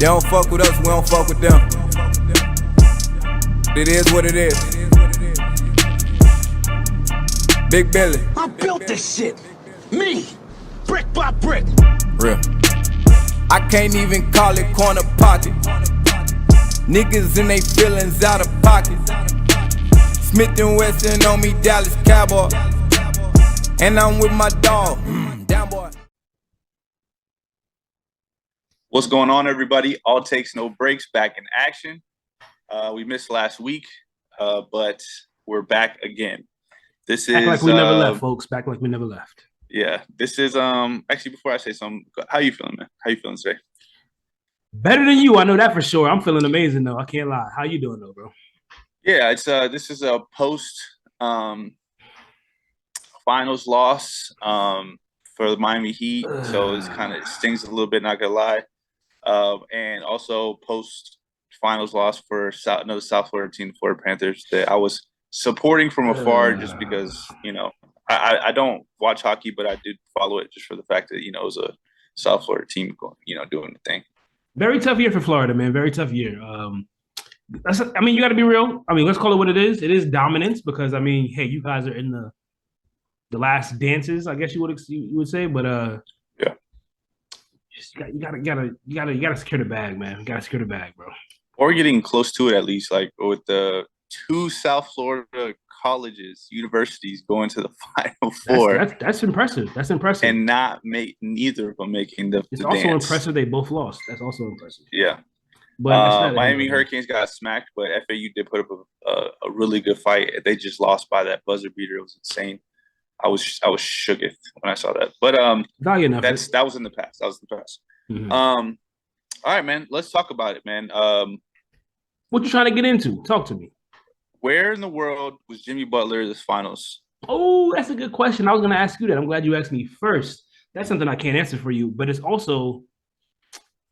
don't fuck with us, we don't fuck with them. It is what it is. Big Billy. I built this shit. Me. Brick by brick. Real. I can't even call it corner pocket. Niggas in they feelings out of pocket. Smith and Wesson on me, Dallas Cowboy. And I'm with my dog. Down boy. What's going on, everybody? All Takes No Breaks back in action. We missed last week, but we're back again. This is back like we never left, folks. Back like we never left. Yeah, this is actually, before I say something, how you feeling, man? How you feeling today? Better than you, I know that for sure. I'm feeling amazing though. I can't lie. How you doing though, bro? Yeah, it's this is a post finals loss for the Miami Heat, so it's it stings a little bit, not gonna lie. And also post finals loss for another South Florida team, the Florida Panthers, that I was supporting from afar just because, I don't watch hockey, but I did follow it just for the fact that, it was a South Florida team going, doing the thing. Very tough year for Florida, man. Very tough year. You got to be real. Let's call it what it is. It is dominance because, hey, you guys are in the last dances, I guess you would say, but yeah, you gotta secure the bag, man. You gotta secure the bag, bro. Or getting close to it at least, like with the two South Florida colleges, universities going to the Final Four. That's impressive. That's impressive. And neither of them making the It's also dance. Impressive they both lost. That's also impressive. Yeah. But Miami Hurricanes got smacked, but FAU did put up a really good fight. They just lost by that buzzer beater. It was insane. I was shooketh when I saw that. But that was in the past. Mm-hmm. All right, man. Let's talk about it, man. What you trying to get into? Talk to me. Where in the world was Jimmy Butler this finals? Oh, that's a good question. I was going to ask you that. I'm glad you asked me first. That's something I can't answer for you, but it's also,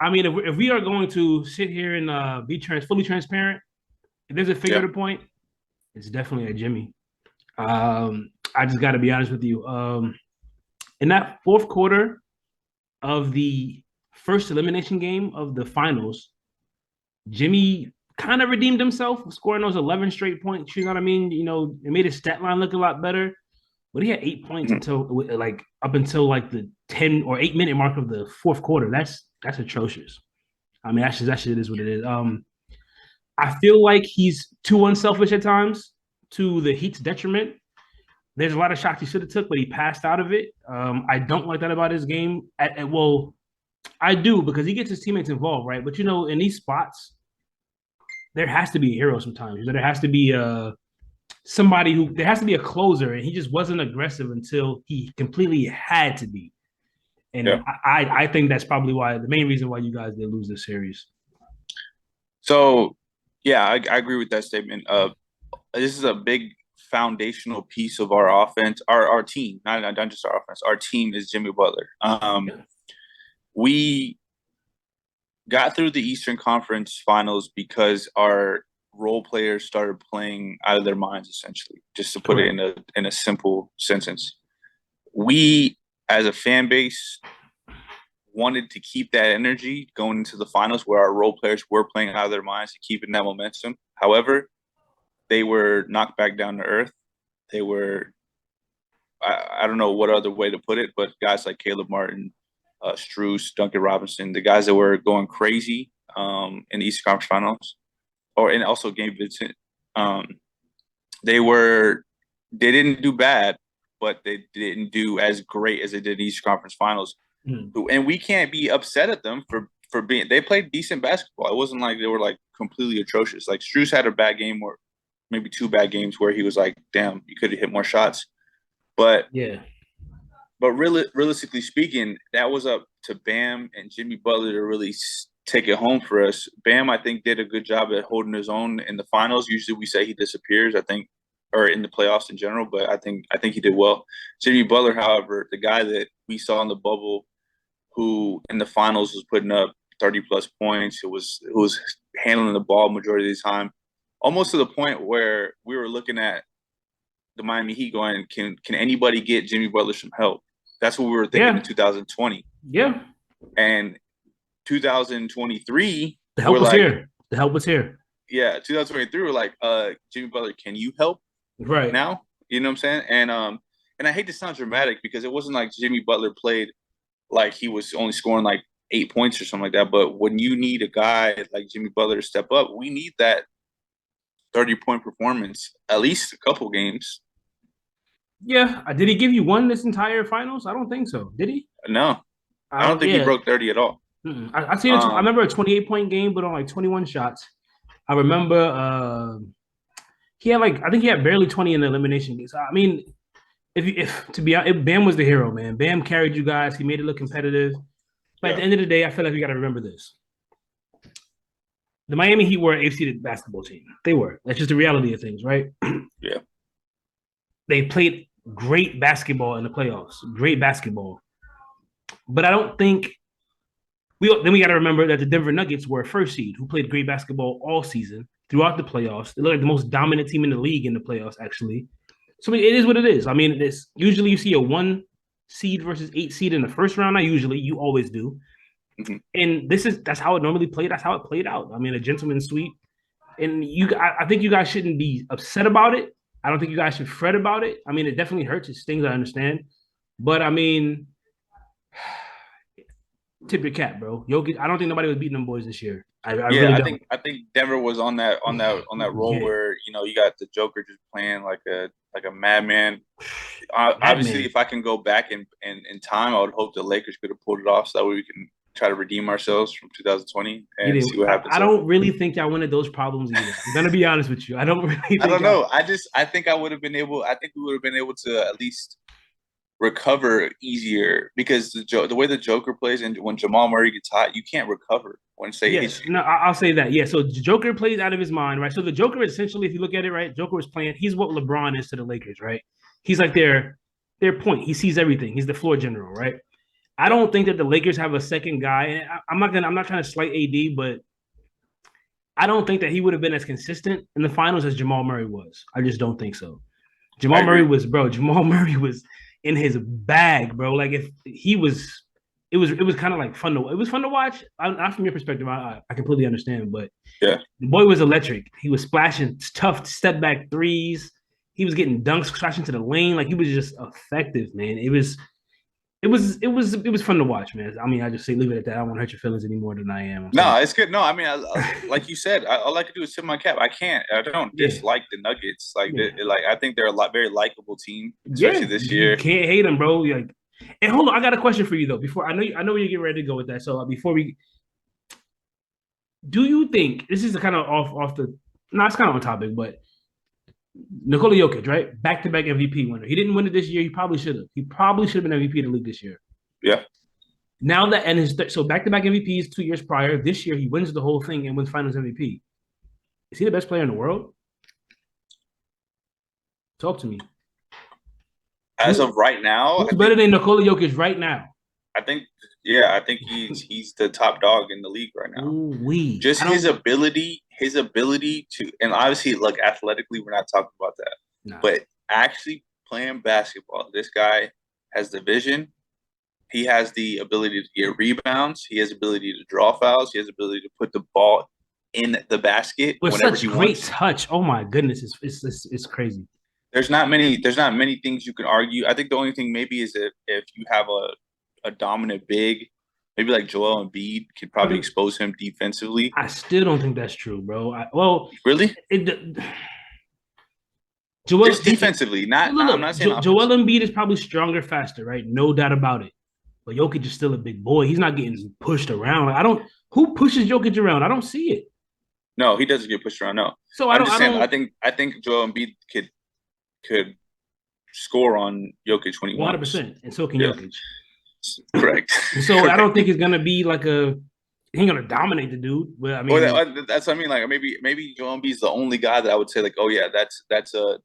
if we are going to sit here and be fully transparent, if there's a figure to point, it's definitely at Jimmy. I just got to be honest with you. In that fourth quarter of the first elimination game of the finals, Jimmy kind of redeemed himself, scoring those 11 straight points. You know what I mean? It made his stat line look a lot better. But he had 8 points up until the 10 or 8 minute mark of the fourth quarter. That's atrocious. That shit is what it is. I feel like he's too unselfish at times to the Heat's detriment. There's a lot of shots he should have took, but he passed out of it. I don't like that about his game. I do, because he gets his teammates involved, right? But in these spots, there has to be a hero sometimes. There has to be there has to be a closer, and he just wasn't aggressive until he completely had to be. And I think that's probably the main reason why you guys did lose this series. So, yeah, I agree with that statement. This is a big foundational piece of our offense, our team, not just our offense. Our team is Jimmy Butler. We got through the Eastern Conference Finals because our role players started playing out of their minds, essentially, just to put it in a simple sentence. We, as a fan base, wanted to keep that energy going into the finals where our role players were playing out of their minds and keeping that momentum. However, they were knocked back down to earth. They were, I don't know what other way to put it, but guys like Caleb Martin, Strus, Duncan Robinson, the guys that were going crazy in the Eastern Conference Finals, and also Gabe Vincent, they didn't do bad, but they didn't do as great as they did in the Eastern Conference Finals. Mm. And we can't be upset at them for being – they played decent basketball. It wasn't like they were, completely atrocious. Strus had a bad game, or maybe 2 bad games, where he was like, damn, you could have hit more shots. But realistically speaking, that was up to Bam and Jimmy Butler to really take it home for us. Bam, I think, did a good job at holding his own in the finals. Usually we say he disappears, I think, or in the playoffs in general, but I think he did well. Jimmy Butler, however, the guy that we saw in the bubble, who in the finals was putting up 30-plus points, who was handling the ball majority of the time, almost to the point where we were looking at the Miami Heat going, can anybody get Jimmy Butler some help? That's what we were thinking in 2020. Yeah. And 2023, The help was here. The help was here. Yeah, 2023, we're like, Jimmy Butler, can you help right now? You know what I'm saying? And I hate to sound dramatic because it wasn't like Jimmy Butler played like he was only scoring like 8 points or something like that. But when you need a guy like Jimmy Butler to step up, we need that 30-point performance at least a couple games. Yeah, did he give you one this entire finals? I don't think so. Did he? No, I don't think he broke 30 at all. I see. I remember a 28-point game, but on like 21 shots. I remember he had I think he had barely 20 in the elimination games. I mean, if to be honest, Bam was the hero, man. Bam carried you guys. He made it look competitive. But at the end of the day, I feel like we got to remember this. The Miami Heat were an eighth-seeded basketball team. They were. That's just the reality of things, right? Yeah. They played great basketball in the playoffs. Great basketball. But I don't think we got to remember that the Denver Nuggets were a first seed who played great basketball all season throughout the playoffs. They look like the most dominant team in the league in the playoffs, actually. So it is what it is. I mean, it's usually you see a 1 seed versus 8 seed in the first round. Not usually, you always do. Mm-hmm. And that's how it normally played. That's how it played out. I mean, a gentleman's sweep. And I think you guys shouldn't be upset about it. I don't think you guys should fret about it. I mean, it definitely hurts. It stings. I understand. But I mean, tip your cap, bro. Jokic, I don't think nobody was beating them boys this year. I really don't. I think Denver was on that roll where you got the Joker just playing like a madman. Obviously, if I can go back in time, I would hope the Lakers could have pulled it off so that way we can try to redeem ourselves from 2020 and see what happens. I don't really think y'all wanted those problems either. I'm gonna be honest with you. I don't really. Think I don't know. I think I would have been able. I think we would have been able to at least recover easier because the way the Joker plays and when Jamal Murray gets hot, you can't recover when I'll say that. Yeah, so the Joker plays out of his mind, right? So the Joker essentially, if you look at it, right, Joker was playing. He's what LeBron is to the Lakers, right? He's like their point. He sees everything. He's the floor general, right? I don't think that the Lakers have a second guy. And I'm not trying to slight AD, but I don't think that he would have been as consistent in the finals as Jamal Murray was. I just don't think so. Jamal Murray was in his bag, bro. Like if he was, it was kind of like fun to watch. Not from your perspective, I completely understand, but yeah, the boy was electric. He was splashing tough step back threes. He was getting dunks, crashing to the lane. Like he was just effective, man. It was fun to watch, man. I mean, I just say leave it at that. I don't want to hurt your feelings any more than I am. No, it's good. No, I mean, like you said, all I can do is tip my cap. I don't dislike the Nuggets. I think they're very likable team, especially this year. You can't hate them, bro. And hold on, I got a question for you though. Before I know you're getting ready to go with that. So do you think this is kind of off the? No, it's kind of on topic, but Nikola Jokic, right? Back-to-back MVP winner. He didn't win it this year. He probably should have. He probably should have been MVP of the league this year. Yeah. Now that so back-to-back MVPs 2 years prior. This year he wins the whole thing and wins Finals MVP. Is he the best player in the world? Talk to me. As of right now, who's better than Nikola Jokic right now? I think he's the top dog in the league right now. Ooh-wee. Just his ability to, and obviously, like athletically, we're not talking about that, but actually playing basketball, this guy has the vision. He has the ability to get rebounds. He has the ability to draw fouls. He has the ability to put the ball in the basket whenever he wants. Great touch. Oh my goodness, it's crazy. There's not many things you can argue. I think the only thing maybe is if you have a dominant big, maybe like Joel Embiid could probably expose him defensively. I still don't think that's true, bro. Really? Just defensively, I'm not saying Joel Embiid is probably stronger, faster, right? No doubt about it. But Jokic is still a big boy. He's not getting pushed around. Who pushes Jokic around? I don't see it. No, he doesn't get pushed around. No. So I think Joel Embiid could score on Jokic 100%, and so can Jokic. Correct. So I don't think it's gonna be like he ain't gonna dominate the dude. But I mean, that's what I mean. Like maybe Joel Embiid's the only guy that I would say like, oh yeah, that's a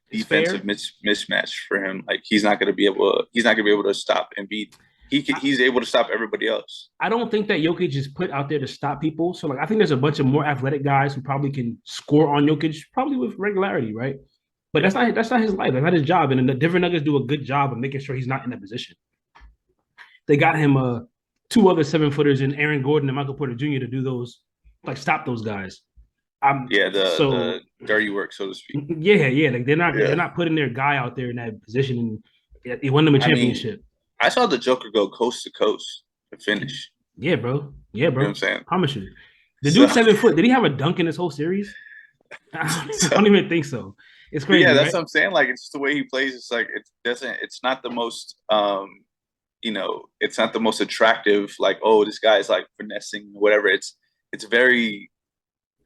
defensive mismatch for him. Like he's not gonna be able to stop Embiid. He's able to stop everybody else. I don't think that Jokic is put out there to stop people. So I think there's a bunch of more athletic guys who probably can score on Jokic probably with regularity, right? But that's not his life. That's not his job. And the Denver Nuggets do a good job of making sure he's not in that position. They got him two other 7-footers in Aaron Gordon and Michael Porter Jr. to do those, like stop those guys. The dirty work, so to speak. Yeah. Like they're not putting their guy out there in that position, and he won them a championship. I saw the Joker go coast to coast to finish. Yeah, bro. You know what I'm saying? Promise you. The dude 7 foot. Did he have a dunk in this whole series? I don't even think so. It's crazy. Yeah, that's right? what I'm saying. Like, it's just the way he plays. It's like it's not the most it's not the most attractive, like, oh, this guy's like finessing, whatever. It's very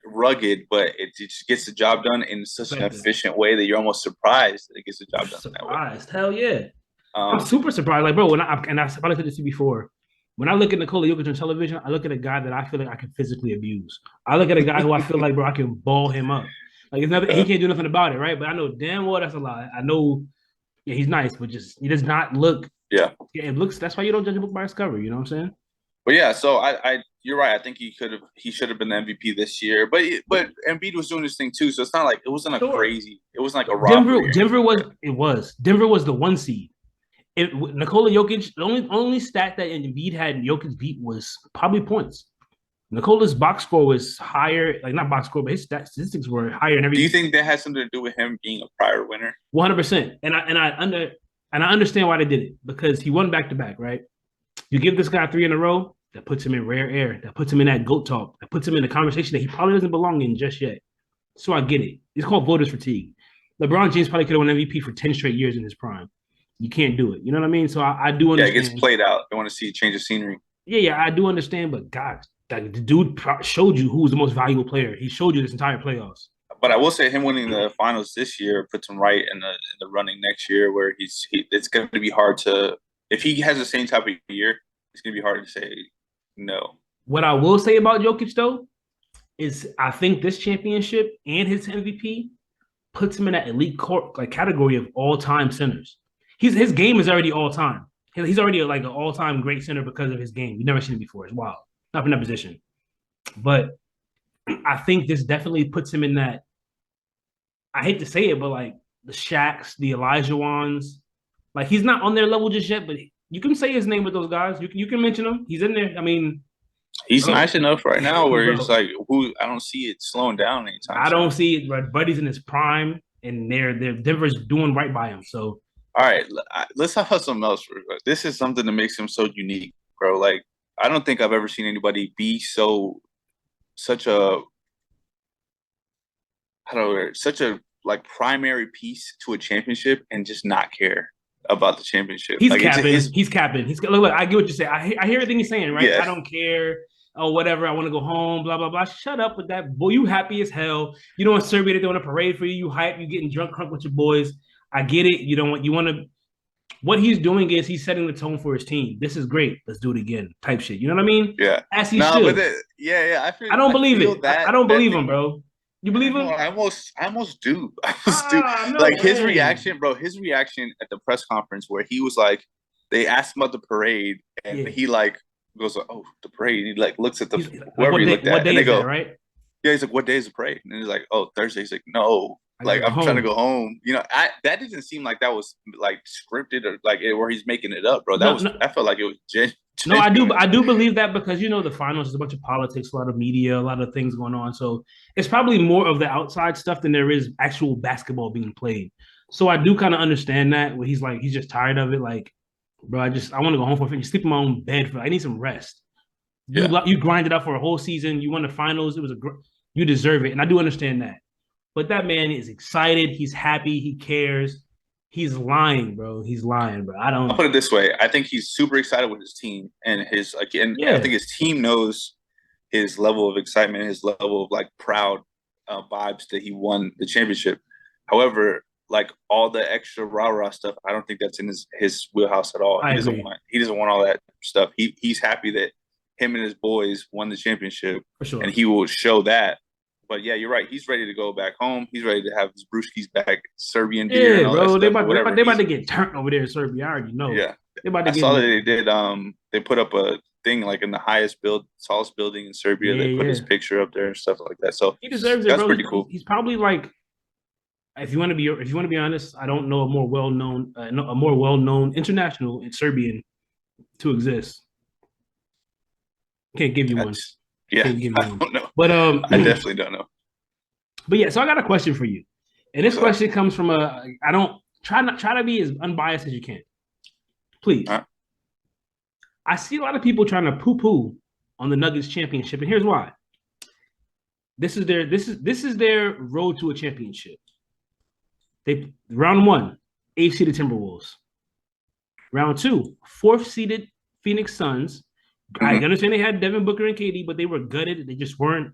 rugged, but it just gets the job done in such an efficient way that you're almost surprised that it gets the job done. Surprised. Hell yeah. I'm super surprised. Like, bro, I've probably said this to you before. When I look at Nikola Jokic on television, I look at a guy that I feel like I can physically abuse. I look at a guy who I feel like, bro, I can ball him up. Like, it's nothing, he can't do nothing about it, right? But I know damn well that's a lie. I know, yeah, he's nice, but he does not look. Yeah, it looks. That's why you don't judge a book by its cover. You know what I'm saying? But yeah, so you're right. I think he should have been the MVP this year. But Embiid was doing this thing too, so it's not like it wasn't crazy. It wasn't like a robbery. Denver was the 1 seed. Nikola Jokic, the only stat that Embiid had Jokic beat was probably points. Nikola's box score was higher, like not box score, but his statistics were higher and everything. Do you think that has something to do with him being a prior winner? 100%. And I understand why they did it, because he won back-to-back, right? You give this guy 3 in a row, that puts him in rare air, that puts him in that GOAT talk, that puts him in a conversation that he probably doesn't belong in just yet. So I get it. It's called voters fatigue. LeBron James probably could have won MVP for 10 straight years in his prime. You can't do it. You know what I mean? So I do understand. Yeah, it gets played out. I want to see a change of scenery. Yeah, I do understand. But God, the dude showed you who was the most valuable player. He showed you this entire playoffs. But I will say him winning the finals this year puts him right in the running next year, where it's going to be hard to, if he has the same type of year, it's going to be hard to say no. What I will say about Jokic, though, is I think this championship and his MVP puts him in that elite category of all-time centers. His game is already all-time. He's already like an all-time great center because of his game. You've never seen it before. It's wild. Not in that position. But I think this definitely puts him in that, I hate to say it, but like the Shaqs, the Elijahwans, like he's not on their level just yet, but you can say his name with those guys. You can mention him. He's in there. I mean, he's nice enough right now where it's like, I don't see it slowing down anytime. I don't see it. But Buddy's in his prime, and they're Denver's doing right by him. So, all right, let's talk about something else. This is something that makes him so unique, bro. Like, I don't think I've ever seen anybody be such a like primary piece to a championship and just not care about the championship. He's like, capping. He's capping. Look, I get what you're saying. I hear everything he's saying, right? Yeah. I don't care. Oh, whatever. I want to go home. Blah blah blah. Shut up with that, boy. You happy as hell. You don't want Serbia to do a parade for you. You hype. You getting drunk with your boys. I get it. You don't want. You want to. What he's doing is he's setting the tone for his team. This is great. Let's do it again. Type shit. You know what I mean? Yeah. As he should. Yeah. I don't believe it. I don't believe him, bro. You believe him? I almost do. No, like his reaction, bro. His reaction at the press conference where he was like, they asked him about the parade, and he like goes, "Oh, the parade." And he like looks at whoever he looked at, and they go, right? Yeah, he's like, "What day is the parade?" And he's like, "Oh, Thursday." He's like, "No, like I'm trying to go home." You know, that didn't seem like that was like scripted or like where he's making it up, bro. I felt like it was genuine. No, I do believe that because the finals is a bunch of politics, a lot of media, a lot of things going on. So it's probably more of the outside stuff than there is actual basketball being played. So I do kind of understand that where he's just tired of it. Like, bro, I want to go home for a finish, sleep in my own bed. I need some rest. Yeah. You grinded up for a whole season. You won the finals. You deserve it, and I do understand that. But that man is excited. He's happy. He cares. He's lying, bro. He's lying, bro. I'll put it this way. I think he's super excited with his team and I think his team knows his level of excitement, his level of like proud vibes that he won the championship. However, like all the extra rah-rah stuff, I don't think that's in his wheelhouse at all. He doesn't want all that stuff. He's happy that him and his boys won the championship. For sure. And he will show that. But yeah, you're right. He's ready to go back home. He's ready to have his brewskis back, Serbian beer. Yeah, bro. They about to get turned over there in Serbia. I already know. Yeah, I saw that they did. They put up a thing like in the tallest building in Serbia. Yeah, they put his picture up there and stuff like that. So he deserves it. That's pretty cool. He's probably like, if you want to be honest, I don't know a more well known international Serbian to exist. Can't give you one. Yeah, Can't give you I one. don't know. But I definitely don't know. But yeah, so I got a question for you, and this What's question comes from I don't try to be as unbiased as you can, please. I see a lot of people trying to poo-poo on the Nuggets championship, and here's why. This is their road to a championship. They round 1, 8th seeded Timberwolves. Round 2, 4th seeded Phoenix Suns. I understand they had Devin Booker and KD, but they were gutted. They just weren't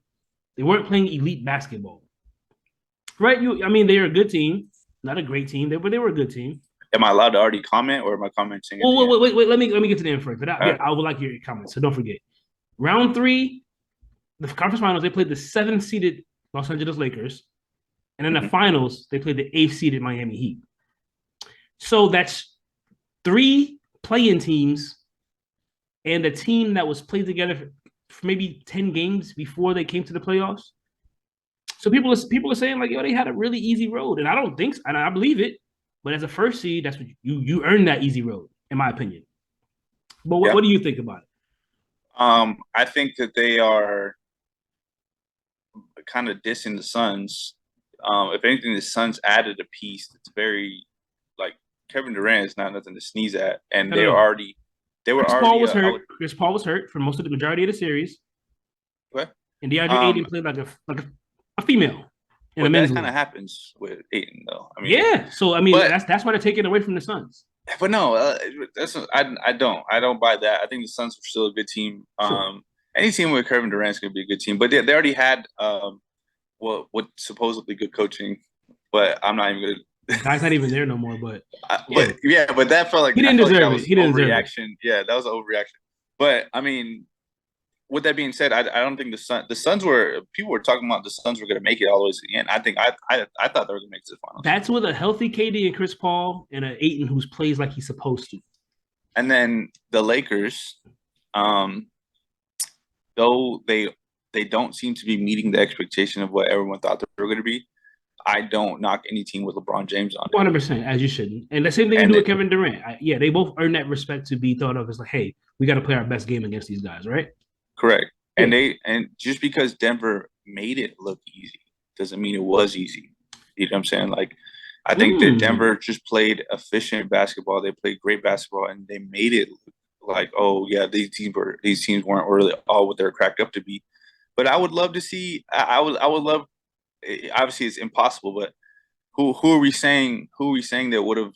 playing elite basketball. Right? I mean, they're a good team, not a great team, but they were a good team. Am I allowed to already comment, or am I commenting? Wait. Let me get to the end first. But I would like your comments, so don't forget. Round 3, the conference finals, they played the 7th seeded Los Angeles Lakers, and in the finals, they played the 8th seeded Miami Heat. So that's 3 play-in teams and a team that was played together for maybe 10 games before they came to the playoffs. So people are saying like, yo, they had a really easy road, and I don't think so, and I believe it. But as a first seed, that's what you earned that easy road, in my opinion. But what do you think about it? I think that they are kind of dissing the Suns. If anything, the Suns added a piece that's very like Kevin Durant is not nothing to sneeze at, and Chris Paul was hurt. Chris Paul was hurt for most of the majority of the series. What? And DeAndre Ayton played like a female. Well, that kind of happens with Ayton, though. I mean, yeah. So I mean, that's why they're taking away from the Suns. But no, I don't buy that. I think the Suns are still a good team. Sure. Any team with Kevin Durant is going to be a good team. But they already had what supposedly good coaching. But I'm not even going to. The guy's not even there no more. But but that felt like he didn't deserve it. He didn't deserve overreaction. Yeah, that was an overreaction. But I mean, with that being said, I don't think the Suns were people were talking about the Suns were going to make it all the way to the end. I think I thought they were going to make it to the finals. That's with a healthy KD and Chris Paul and an Ayton who plays like he's supposed to. And then the Lakers, though they don't seem to be meeting the expectation of what everyone thought they were going to be. I don't knock any team with LeBron James on it. 100%, as you shouldn't. And the same thing you do with Kevin Durant. They both earn that respect to be thought of as like, hey, we got to play our best game against these guys, right? Correct. And and just because Denver made it look easy doesn't mean it was easy. You know what I'm saying? Like, I think that Denver just played efficient basketball. They played great basketball, and they made it look like, oh yeah, these teams weren't really all what they're cracked up to be. But I would love to see. I would love. Obviously, it's impossible. But who are we saying that would have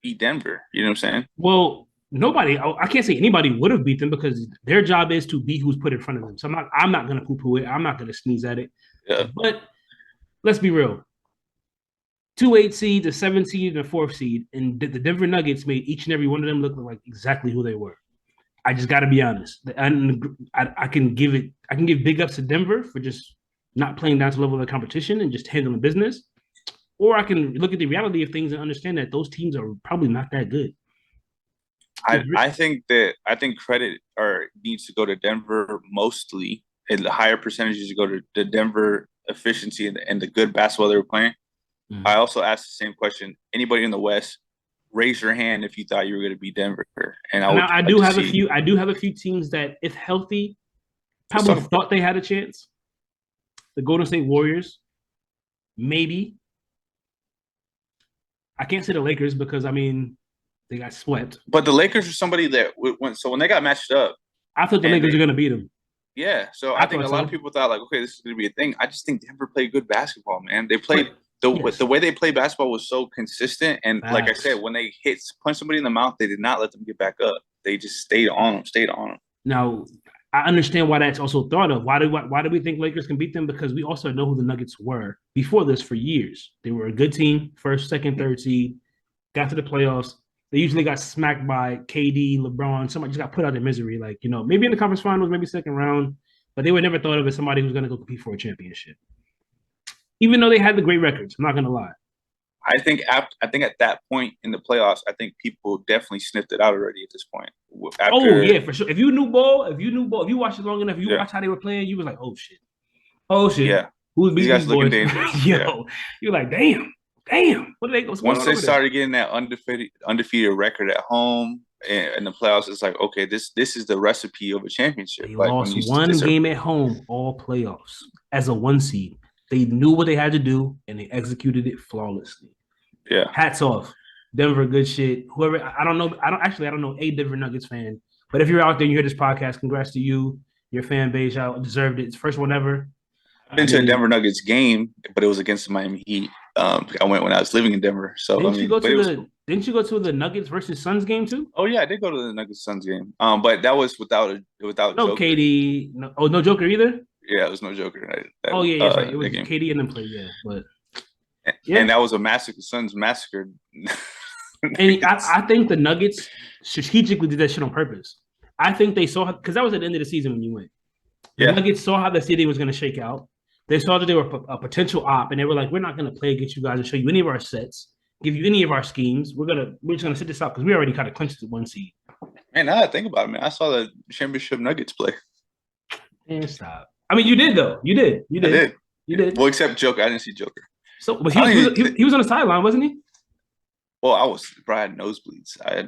beat Denver? You know what I'm saying? Well, nobody. I can't say anybody would have beat them because their job is to beat who's put in front of them. So I'm not going to poo-poo it. I'm not going to sneeze at it. Yeah. But let's be real. 2 8 seeds, a 7 seed, and a 4th seed, and the Denver Nuggets made each and every one of them look like exactly who they were. I just got to be honest. I can give big ups to Denver for just not playing down to the level of the competition and just handling business. Or I can look at the reality of things and understand that those teams are probably not that good. I think credit needs to go to Denver mostly, and the higher percentages go to the Denver efficiency and the good basketball they were playing. I also asked the same question. Anybody in the West, raise your hand if you thought you were going to beat Denver. And I do have a few teams that, if healthy, probably thought they had a chance. The Golden State Warriors, maybe. I can't say the Lakers because they got swept. But the Lakers are somebody that when they got matched up, I thought the Lakers were going to beat them. Yeah, so I think a lot of people thought like, okay, this is going to be a thing. I just think Denver played good basketball, man. They played the way they play basketball was so consistent, and like I said, when they punch somebody in the mouth, they did not let them get back up. They just stayed on them. Now, I understand why that's also thought of. Why do we think Lakers can beat them? Because we also know who the Nuggets were before this for years. They were a good team, 1st, 2nd, 3rd seed, got to the playoffs. They usually got smacked by KD, LeBron. Somebody just got put out of misery. Like, maybe in the conference finals, maybe 2nd round, but they were never thought of as somebody who's going to go compete for a championship. Even though they had the great records, I'm not going to lie. I think at that point in the playoffs, I think people definitely sniffed it out already at this point. For sure. If you watched it long enough, you watched how they were playing, you was like, oh shit. Yeah. Who's beating these guys looking dangerous? You're like, damn. What did they go? Once they started getting that undefeated record at home, in the playoffs, it's like, okay, this is the recipe of a championship. They Like when lost you one game at home all playoffs as a 1 seed. They knew what they had to do and they executed it flawlessly. yeah. Hats off. Denver, good shit. Whoever, I don't know. I don't know a Denver Nuggets fan. But if you're out there and you hear this podcast, congrats to you. Your fan base, y'all deserved it. It's first one ever. I've been to a Denver Nuggets game, but it was against the Miami Heat. I went when I was living in Denver. So didn't you go cool. to the Nuggets versus Suns game too? Oh yeah, I did go to the Nuggets Suns game. But that was without no Joker. KD. No Joker either. Yeah, it was no Joker. That's right. It was KD and them play. Yeah, but and that was a massacre. The Suns massacred. And I think the Nuggets strategically did that shit on purpose. I think they saw, because that was at the end of the season when you went. The Nuggets saw how the city was going to shake out. They saw that they were a potential op, and they were like, "We're not going to play against you guys and show you any of our sets, give you any of our schemes. We're just going to sit this out because we already kind of clinched the 1 seed." Man, now that I think about it, man, I saw the championship Nuggets play. And stop. I mean, you did though. You did. You did. Well, except Joker, I didn't see Joker. So, but he was on the sideline, wasn't he? Well, I had nosebleeds. I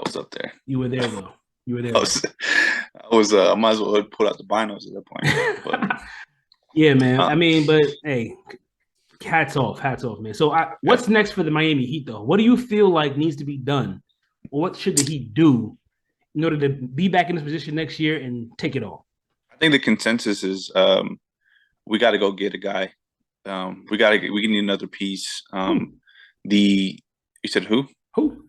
was up there. You were there though. You were there. I might as well have put out the binos at that point. But, yeah, man. I mean, but hey, hats off, man. So, what's next for the Miami Heat though? What do you feel like needs to be done? What should the Heat do in order to be back in this position next year and take it all? I think the consensus is we got to go get a guy. We need another piece. You said who? Who?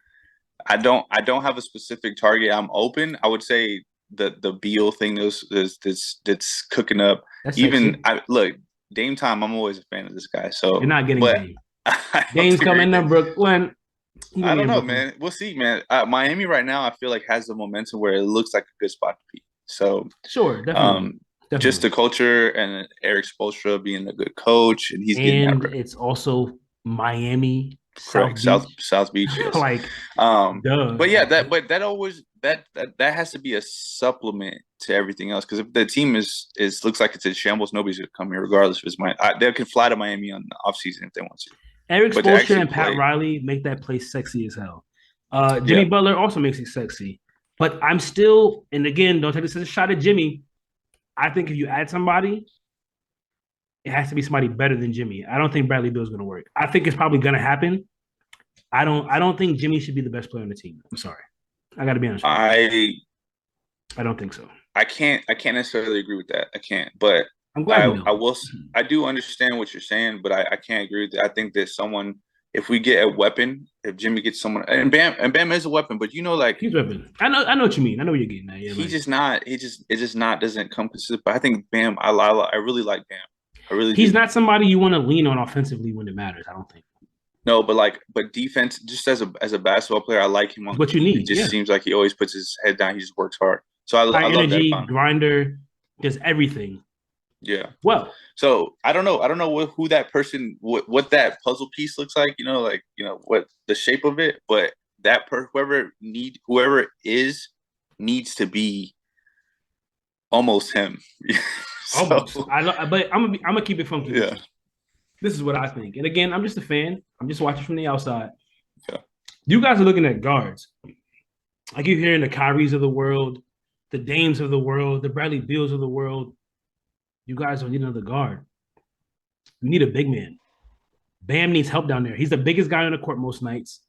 I don't have a specific target. I'm open. I would say the Beal thing that's cooking up. That's even look, Dame time. I'm always a fan of this guy. So you're not getting Dame. Dame's coming to Brooklyn. I don't know, man. We'll see, man. Miami right now, I feel like has the momentum where it looks like a good spot to be. So sure, definitely. Just the culture and Eric Spoelstra being a good coach, and he's getting that. It's also Miami. Correct, South Beach. Yes. But yeah, that always that has to be a supplement to everything else, because if the team is looks like it's in shambles, nobody's gonna come here regardless if it's they can fly to Miami on the off season if they want to. Eric Spoelstra and Pat Riley make that place sexy as hell. Jimmy Butler also makes it sexy, but I'm still, and again, don't take this as a shot at Jimmy. I think if you add somebody, it has to be somebody better than Jimmy. I don't think Bradley Beal is going to work. I think it's probably going to happen. I don't think Jimmy should be the best player on the team. I'm sorry. I got to be honest with you. I don't think so. I can't necessarily agree with that. I can't, but I'm glad I do understand what you're saying, but I can't agree with that. I think that if we get a weapon, if Jimmy gets someone, and Bam is a weapon, but like he's a weapon. I know what you mean. I know what you're getting at. Yeah, doesn't come consistent. But I think Bam, I really like Bam. He's not somebody you want to lean on offensively when it matters. I don't think. No, but defense, just as a basketball player, I like him. What you need. It just seems like he always puts his head down. He just works hard. So I love energy, that. Grinder, does everything. Yeah. Well, so I don't know who that person, what that puzzle piece looks like. What the shape of it, but whoever is needs to be almost him. Almost. But I'm gonna keep it funky. Yeah. This is what I think. And again, I'm just a fan. I'm just watching from the outside. Yeah. You guys are looking at guards. I keep hearing the Kyries of the world, the Dames of the world, the Bradley Beals of the world. You guys don't need another guard. You need a big man. Bam needs help down there. He's the biggest guy on the court most nights.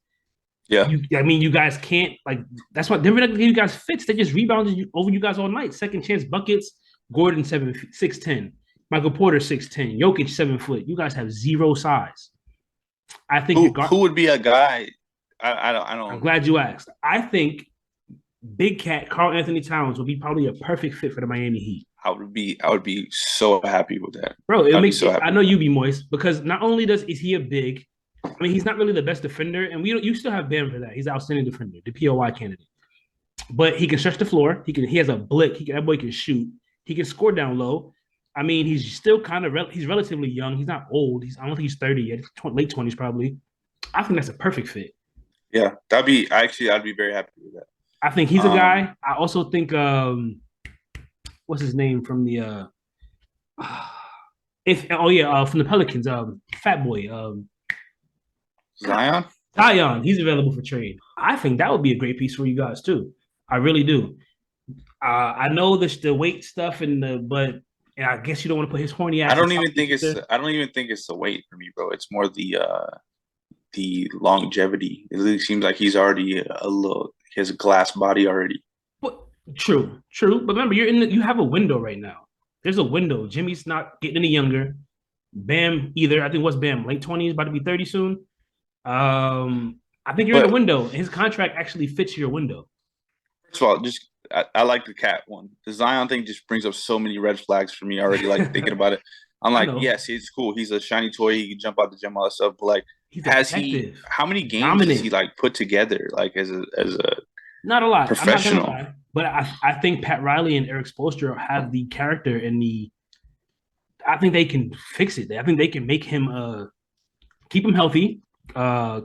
Yeah. You guys can't, that's why Denver doesn't give you guys fits. They just rebounded over you guys all night. Second chance buckets. Gordon 6'10". Michael Porter 6'10". Jokic 7 foot. You guys have zero size. I think who would be a guy? I don't. I'm glad you asked. I think Big Cat Karl Anthony Towns would be probably a perfect fit for the Miami Heat. I would be so happy with that, bro. I know you'd be moist because not only is he a big, I mean he's not really the best defender, and you still have Bam for that. He's an outstanding defender, the POI candidate. But he can stretch the floor. He has a blick. That boy can shoot. He can score down low. I mean, he's still kind of he's relatively young. He's not old. I don't think he's 30 yet. Late 20s probably. I think that's a perfect fit. Yeah, I'd be very happy with that. I think he's a guy. I also think what's his name from the from the Pelicans, Fat Boy. Zion? Zion, he's available for trade. I think that would be a great piece for you guys too. I really do. I know there's the weight stuff but I guess you don't want to put his horny ass. I don't even think it's the weight for me, bro. It's more the longevity. It really seems like he's already he has a glass body already. But true. But remember, you have a window right now. There's a window. Jimmy's not getting any younger. Bam, either. I think what's Bam? Late 20s, about to be 30 soon. I think you're in a window. His contract actually fits your window. First of all, I like the cat one. The Zion thing just brings up so many red flags for me already. Like thinking about it, I'm like, yes, it's cool. He's a shiny toy. He can jump out the gym, all that stuff. But like, how many games has he like put together? Like as a not a lot professional. I'm not gonna lie, but I think Pat Riley and Eric Spoelstra have the character and I think they can fix it. I think they can make him keep him healthy,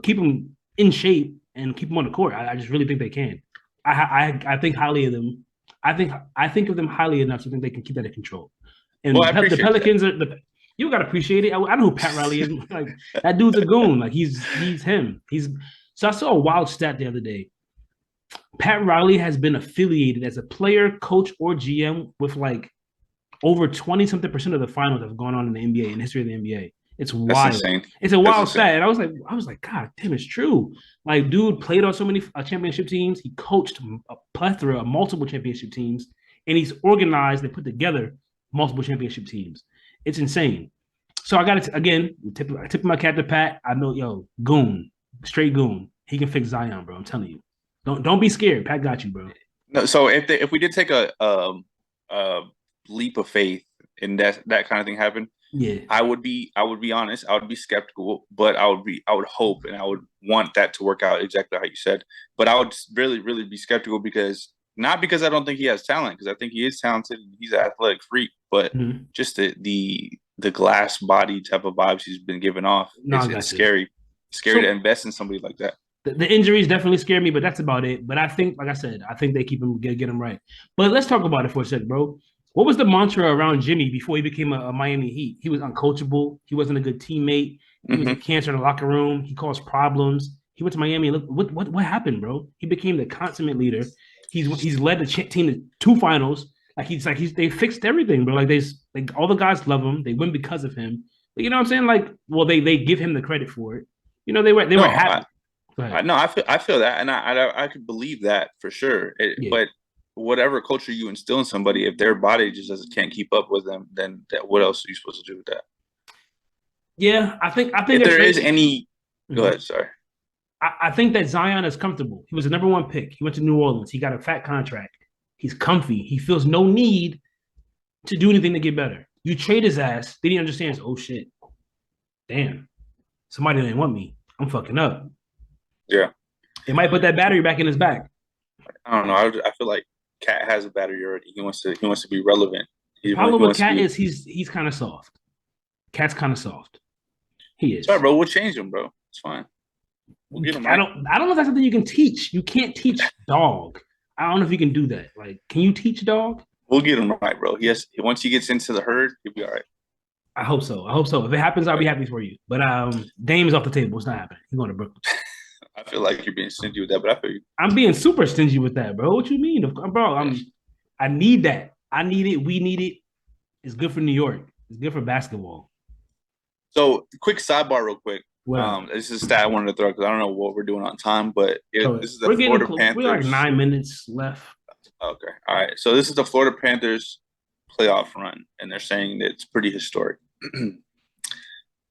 keep him in shape, and keep him on the court. I just really think they can. I think highly of them. I think of them highly enough to think they can keep that in control. And the Pelicans you gotta appreciate it. I know who Pat Riley is. Like that dude's a goon. Like he's him. So I saw a wild stat the other day. Pat Riley has been affiliated as a player, coach, or GM with like over 20-something% of the finals that have gone on in the NBA, in the history of the NBA. It's wild. It's a wild stat. And I was like, God damn, it's true. Like, dude played on so many championship teams. He coached a plethora of multiple championship teams, and he's organized and put together multiple championship teams. It's insane. So I got to, again, tip my cap to Pat. I know, goon, straight goon. He can fix Zion, bro. I'm telling you. Don't be scared. Pat got you, bro. No, so if we did take a leap of faith and that kind of thing happened, yeah, I would be honest. I would be skeptical, but I would hope and I would want that to work out exactly how you said. But I would really, really be skeptical not because I don't think he has talent, because I think he is talented and he's an athletic freak, but just the glass body type of vibes he's been giving off. It's scary. Scary to invest in somebody like that. The injuries definitely scare me, but that's about it. But I think, like I said, I think they get him right. But let's talk about it for a second, bro. What was the mantra around Jimmy before he became a Miami Heat? He was uncoachable. He wasn't a good teammate. He was a cancer in the locker room. He caused problems. He went to Miami. And look, what happened, bro? He became the consummate leader. He's led the team to 2 finals. They fixed everything, bro. Like all the guys love him. They win because of him. But you know what I'm saying? Like, well, they give him the credit for it. You know, they were happy. No, I feel that, and I could believe that for sure. But whatever culture you instill in somebody, if their body just can't keep up with them, then what else are you supposed to do with that? Yeah, I think if there is any. Go ahead. Sorry. I think that Zion is comfortable. He was the number 1 pick. He went to New Orleans. He got a fat contract. He's comfy. He feels no need to do anything to get better. You trade his ass. Then he understands. Oh shit, damn, somebody didn't want me. I'm fucking up. Yeah. It might put that battery back in his back. I don't know. I feel like Cat has a battery already. He wants to be relevant. The problem with Cat is he's kind of soft. Cat's kind of soft. He is. Sorry, bro. We'll change him, bro. It's fine. We'll get him right. I don't know if that's something you can teach. You can't teach dog. I don't know if you can do that. Like, can you teach dog? We'll get him right, bro. Yes. Once he gets into the herd, he'll be all right. I hope so. If it happens, I'll be happy for you. But Dame's off the table. It's not happening. He's going to Brooklyn. I feel like you're being stingy with that, but I feel you. I'm being super stingy with that, bro. What you mean, bro? I need that. I need it. We need it. It's good for New York. It's good for basketball. So, quick sidebar, real quick. This is a stat I wanted to throw because I don't know what we're doing on time, but this is the Florida Panthers. We're like 9 minutes left. Okay, all right. So this is the Florida Panthers playoff run, and they're saying that it's pretty historic.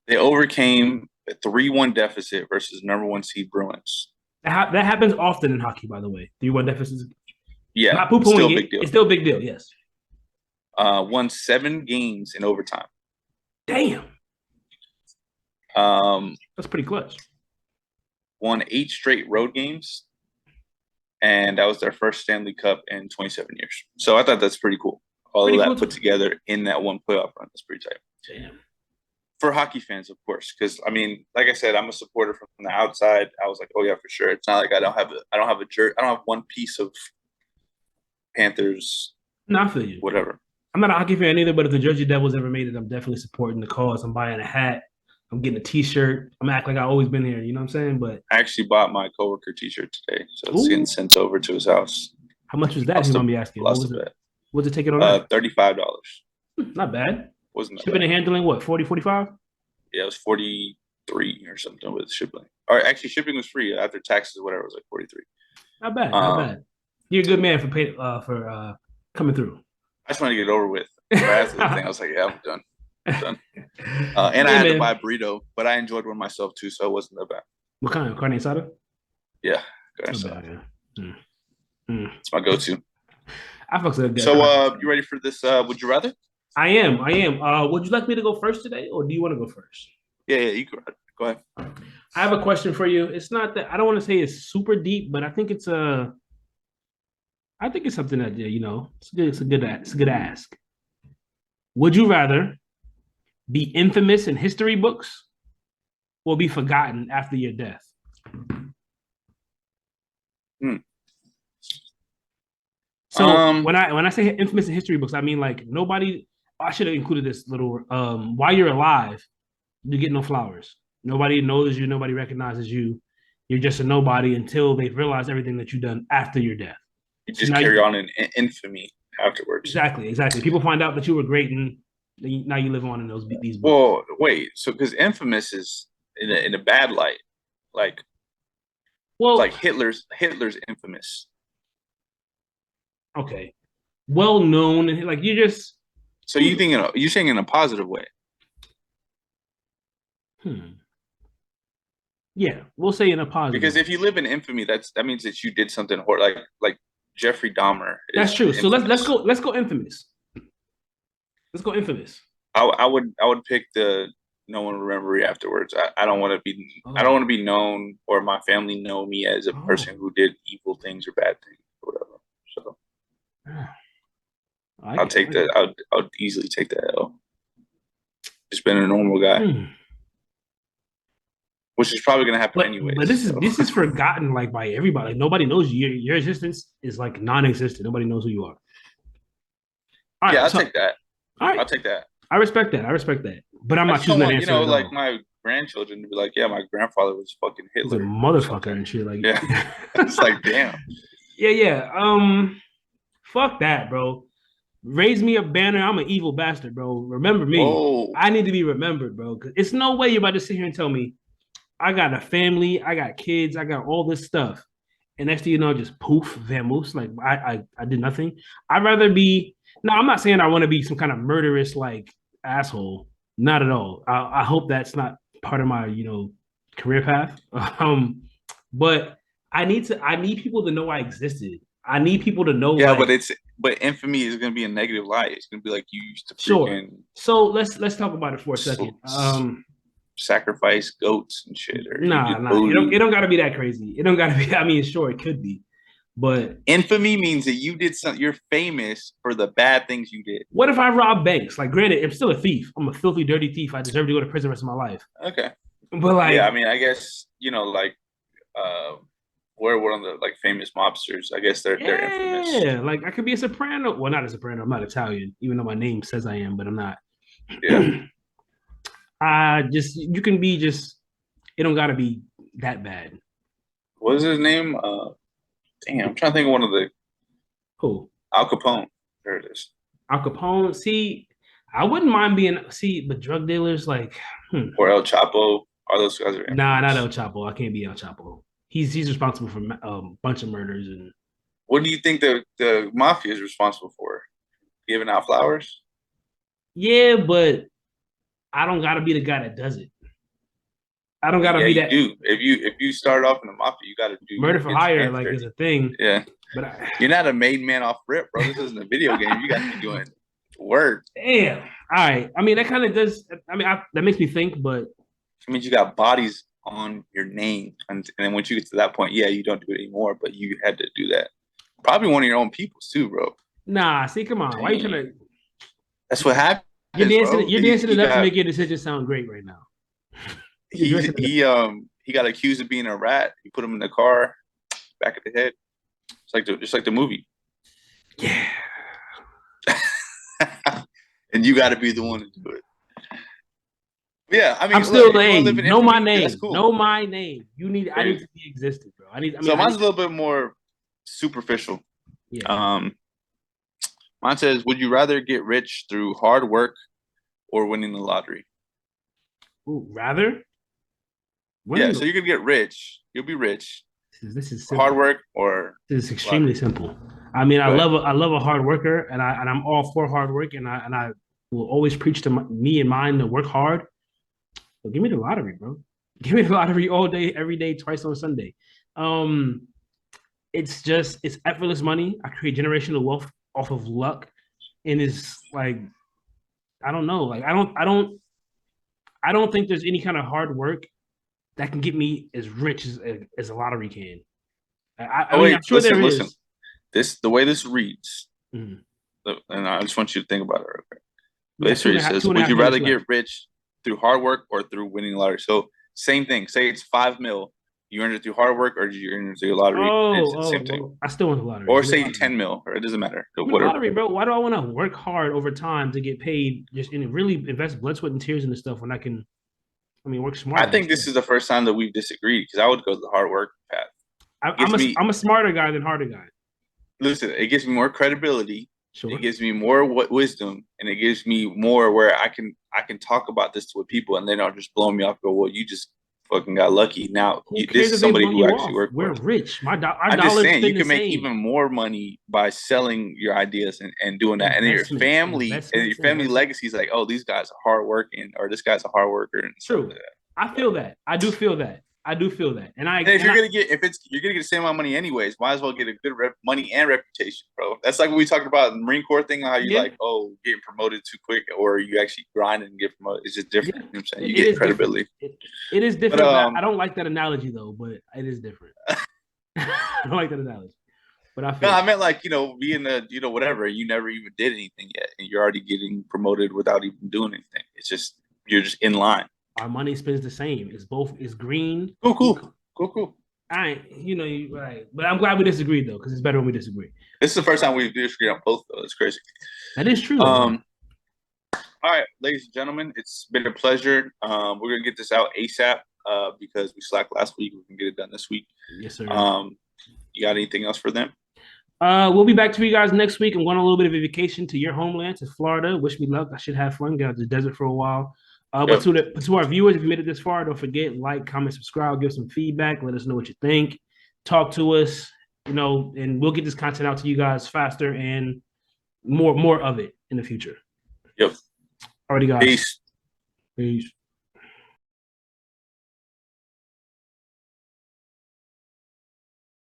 They overcame a 3-1 deficit versus number 1 seed Bruins. That happens often in hockey, by the way. 3-1 deficits. Yeah, not poo-pooing it. It's still a big deal. Yes. Won 7 games in overtime. Damn. That's pretty clutch. Won 8 straight road games, and that was their first Stanley Cup in 27 years. So I thought that's pretty cool. All of that put together in that one playoff run. That's pretty tight. Damn. For hockey fans, of course, because I mean, like I said, I'm a supporter from the outside. I was like, oh yeah, for sure. It's not like I don't have a jersey. I don't have one piece of Panthers. No, I feel you. Whatever. I'm not a hockey fan either, but if the Jersey Devils ever made it, I'm definitely supporting the cause. I'm buying a hat. I'm getting a T-shirt. I'm acting like I've always been here. You know what I'm saying? But I actually bought my coworker T-shirt today, so it's ooh, getting sent over to his house. how much was that? If you mind me asking, what Lost was a it? bet. What's it taking on that? $35. Not bad. Wasn't that Shipping bad? and handling, what, 40, 45? Yeah, it was 43 or something with shipping. Or actually, shipping was free after taxes, whatever. It was like 43. Not bad, not bad. You're a good man for coming through. I just wanted to get it over with. Right after the thing, I was like, yeah, I'm done. I'm done. And I Yeah, had to man. buy a burrito, but I enjoyed one myself too, so it wasn't that bad. What kind of carne asada? Yeah, Not so bad, yeah. Mm. it's my go-to. I fucks with a good So, carne you asada. ready for this? Would you rather? I am. I am. Would you like me to go first today, or do you want to go first? Yeah, you go ahead. I have a question for you. It's not that I don't want to say it's super deep, but I think it's something that it's good. It's a good ask. Would you rather be infamous in history books or be forgotten after your death? Hmm. So when I say infamous in history books, I mean like nobody. I should have included this little. While you're alive, you get no flowers. Nobody knows you. Nobody recognizes you. You're just a nobody until they realize everything that you've done after your death. you So just now carry on in infamy afterwards. exactly. People find out that you were great, and now you live on in these books. Well, wait. So, because infamous is in a bad light, like Well, Hitler's infamous. okay, well known, and like you just. So you're saying in a positive way. Yeah, we'll say in a positive. Because if you live in infamy, that means that you did something horrible, like Jeffrey Dahmer. That's true. So infamous. let's go infamous. Let's go infamous. I would pick the no one remember me afterwards. I don't want to be I don't want to be known or my family know me as a person who did evil things or bad things or whatever. So I'll take that. I'll easily take that L. Just being a normal guy. Which is probably gonna happen anyway. But this is forgotten like by everybody. Like, nobody knows you. Your existence is like non-existent. Nobody knows who you are. All right, I'll take that. All right, I'll take that. I respect that. But I'm not choosing that answer. Like my grandchildren to be like, yeah, my grandfather was fucking Hitler, he's a motherfucker and shit. Like, yeah, it's like, damn. Yeah. Fuck that, bro. Raise me a banner. I'm an evil bastard, bro. Remember me. Whoa. I need to be remembered, bro. Because it's no way you're about to sit here and tell me I got a family, I got kids, I got all this stuff. And next thing you know, just poof, vamoose. Like I did nothing. I'd rather be. No, I'm not saying I want to be some kind of murderous like asshole. Not at all. I hope that's not part of my career path. But I need people to know I existed. I need people to know. Yeah, but infamy is gonna be a negative light. It's gonna be like you used to freaking. Sure. So let's talk about it for a second. Sacrifice goats and shit. Or nah. It don't gotta be that crazy. It don't gotta be. I mean, sure, it could be, but infamy means that you did something. You're famous for the bad things you did. What if I rob banks? Like, granted, I'm still a thief. I'm a filthy, dirty thief. I deserve to go to prison the rest of my life. Okay, but like, yeah, I mean, I guess we're one of the like famous mobsters. I guess they're infamous. Yeah, like I could be a soprano. Well, not a soprano. I'm not Italian, even though my name says I am, but I'm not. Yeah. You can be just. It don't gotta be that bad. What is his name? Damn, I'm trying to think of one of the. Who? Al Capone. There it is. Al Capone. See, I wouldn't mind being. See, but drug dealers like. Or El Chapo. All those guys are. Nah, not El Chapo. I can't be El Chapo. He's responsible for a bunch of murders and. What do you think the mafia is responsible for? Giving out flowers? Yeah, but I don't gotta be the guy that does it. I don't gotta be that. You do. If you start off in the mafia, you gotta do murder for hire. Like is a thing. Yeah, but you're not a made man off rip, bro. This isn't a video game. You got to be doing work. Damn. All right. I mean, that kind of does. I mean, that makes me think, but I mean, you got bodies on your name, and then once you get to that point, yeah, you don't do it anymore. But you had to do that. Probably one of your own people's too, bro. Nah. See, come on. Dang. Why are you trying to? That's what happened. You're dancing it up to make your decision sound great right now. He got accused of being a rat. You put him in the car, back of the head. It's just like the movie. Yeah. And you got to be the one to do it. Yeah, I mean, I'm still look, if you wanna live late. in Know my infamy, that's name. cool. Know my name. I need Crazy. to be existed, bro. I mean, So mine's a little bit more superficial. yeah. Mine says, would you rather get rich through hard work or winning the lottery? Ooh, rather? Yeah, Winning so you could get rich. You'll be rich. this is Hard simple. work or This is extremely lottery. simple. I mean, I Go ahead. love a hard worker, and I'm all for hard work, and I will always preach to me and mine to work hard. But give me the lottery, bro. Give me the lottery all day, every day, twice on Sunday. Um, it's effortless money. I create generational wealth off of luck, and it's like I don't know, like I don't think there's any kind of hard work that can get me as rich as a lottery can. I Oh mean, wait, I'm sure there listen. is. The way this reads, Mhm. and I just want you to think about it real quick. We got Basically, it says, two and a would half you rather minutes get left. rich through hard work or through winning the lottery? So same thing. Say it's 5 mil. You earned it through hard work or did you earn it through your lottery? It's the same thing. Well, I still want the lottery. Or Give me the say lottery. 10 mil, or it doesn't matter. Give me the Whatever. lottery, bro. Why do I want to work hard over time to get paid just and really invest blood, sweat, and tears into stuff when I can, I mean, work smart? I think this is the first time that we've disagreed because I would go the hard work path. I'm a smarter guy than harder guy. Listen, it gives me more credibility. Sure. It gives me more wisdom, and it gives me more where I can talk about this with people, and then I'll just blow me off. Go, well, you just fucking got lucky. Now Who this cares is if they somebody blow who you actually off? worked for We're us. rich. Our I'm just dollars saying spend you the can make same. even more money by selling your ideas and doing that. And your family legacy is like, oh, these guys are hardworking, or this guy's a hard worker, and stuff True. like that. I feel that. I do feel that. I do feel that. And if you're gonna get the same amount of money anyways, might as well get a good money and reputation, bro. That's like what we talked about in the Marine Corps thing, how you like, oh, getting promoted too quick, or you actually grind and get promoted. It's just different. You know what I'm saying? You get credibility. It is different. But I don't like that analogy though, but it is different. I don't like that analogy. But I feel I meant like, being whatever, you never even did anything yet, and you're already getting promoted without even doing anything. It's just you're just in line. Our money spends the same. It's green. Cool. You're right. But I'm glad we disagreed though, because it's better when we disagree. This is the first time we've disagreed on both though. It's crazy. That is true. All right, ladies and gentlemen, it's been a pleasure. We're gonna get this out ASAP because we slacked last week. We can get it done this week. Yes, sir. You got anything else for them? We'll be back to you guys next week. I'm going on a little bit of a vacation to your homeland, to Florida. Wish me luck. I should have fun. Get out to the desert for a while. But to our viewers, if you made it this far, don't forget, like, comment, subscribe, give some feedback. Let us know what you think. Talk to us, and we'll get this content out to you guys faster and more of it in the future. Yep. Alrighty, guys. Peace. Peace.